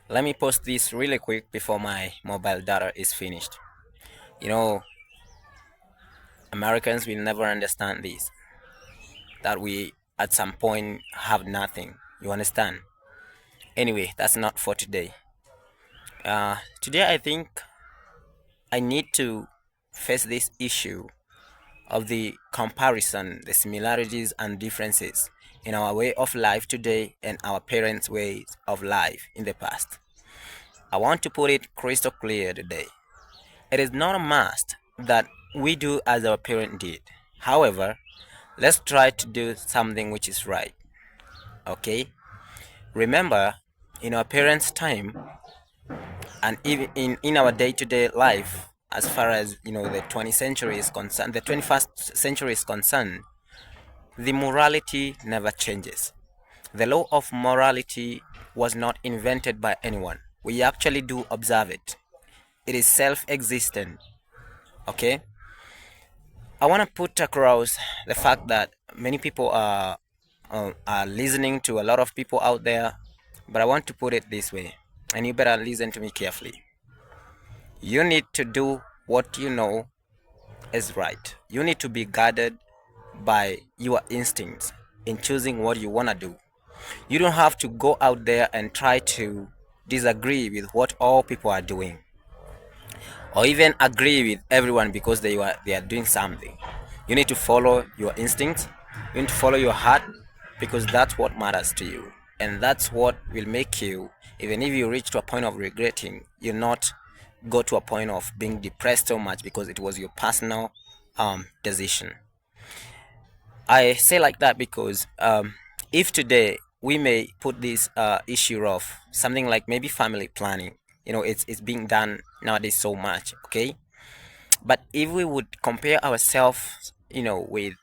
Let me post this really quick before my mobile data is finished. You know, Americans will never understand this, that we at some point have nothing. You understand? Anyway, that's not for today. Today, I think I need to face this issue of the comparison, the similarities and differences in our way of life today and our parents' ways of life in the past. I want to put it crystal clear today. It is not a must that we do as our parent did. However, let's try to do something which is right. Okay? Remember, in our parents' time and even in our day-to-day life, as far as the 20th century is concerned, the 21st century is concerned, the morality never changes. The law of morality was not invented by anyone. We actually do observe it. It is self-existent. Okay? I want to put across the fact that many people are listening to a lot of people out there, but I want to put it this way, and you better listen to me carefully. You need to do what you know is right. You need to be guided by your instincts in choosing what you want to do. You don't have to go out there and try to disagree with what all people are doing, or even agree with everyone because they are doing something. You need to follow your instincts. You need to follow your heart because that's what matters to you, and that's what will make you, even if you reach to a point of regretting, you not go to a point of being depressed so much because it was your personal decision. I say like that because if today we may put this issue of something like maybe family planning, it's being done nowadays so much, okay? But if we would compare ourselves, with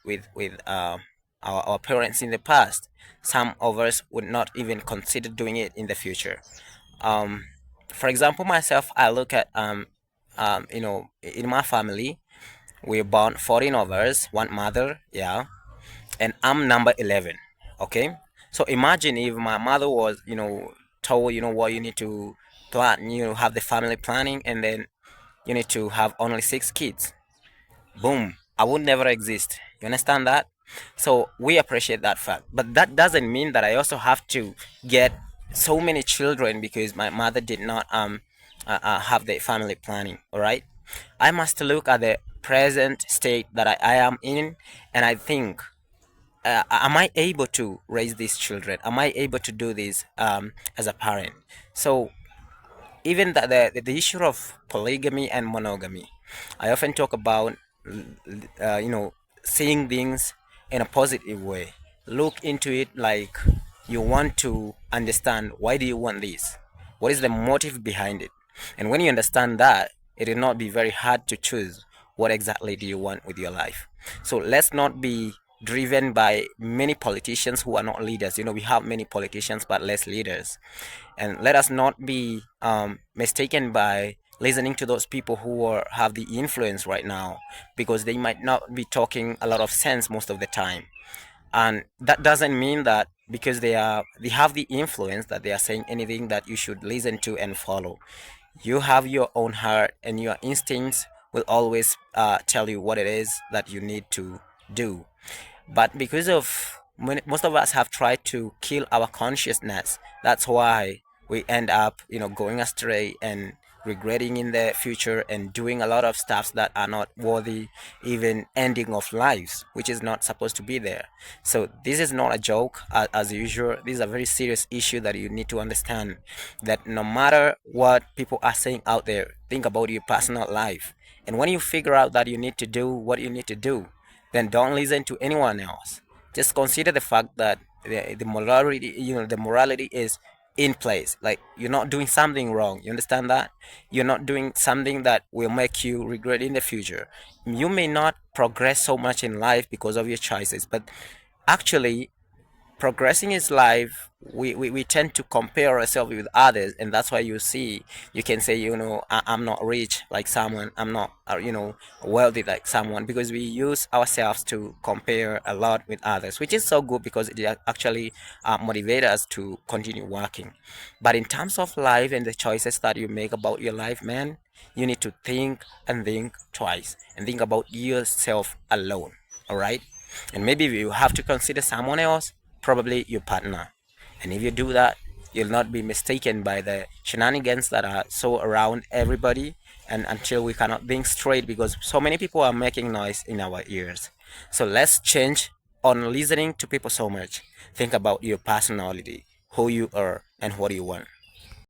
our parents in the past, some of us would not even consider doing it in the future. Um, for example, myself, I look at in my family, we're born 14 of us, one mother, yeah, and I'm number 11. Okay, so imagine if my mother was, told, what you need to plan, have the family planning, and then you need to have only 6 kids. Boom, I would never exist. You understand that? So we appreciate that fact, but that doesn't mean that I also have to get so many children because my mother did not have the family planning. All right, I must look at the present state that I am in, and I think, am I able to raise these children? Am I able to do this as a parent? So even the issue of polygamy and monogamy, I often talk about, seeing things in a positive way. Look into it like you want to understand, why do you want this? What is the motive behind it? And when you understand that, it will not be very hard to choose what exactly do you want with your life. So let's not be driven by many politicians who are not leaders. We have many politicians but less leaders. And let us not be mistaken by listening to those people who have the influence right now, because they might not be talking a lot of sense most of the time. And that doesn't mean that because they have the influence, that they are saying anything that you should listen to and follow. You have your own heart, and your instincts will always tell you what it is that you need to do. But because of most of us have tried to kill our consciousness, that's why we end up, going astray and regretting in the future and doing a lot of stuffs that are not worthy even ending of lives, which is not supposed to be there. So this is not a joke, as usual. This is a very serious issue that you need to understand, that no matter what people are saying out there, think about your personal life. And when you figure out that you need to do what you need to do, then don't listen to anyone else. Just consider the fact that the morality, the morality is in place. Like, you're not doing something wrong. You understand that? You're not doing something that will make you regret in the future. You may not progress so much in life because of your choices, but actually progressing is life, we tend to compare ourselves with others, and that's why you see, you can say, I'm not rich like someone, I'm not wealthy like someone, because we use ourselves to compare a lot with others, which is so good because it actually motivates us to continue working. But in terms of life and the choices that you make about your life, man, you need to think and think twice and think about yourself alone. All right. And maybe you have to consider someone else, probably your partner. And if you do that, you'll not be mistaken by the shenanigans that are so around everybody, and until we cannot think straight because so many people are making noise in our ears. So let's change on listening to people so much. Think about your personality, who you are, and what you want.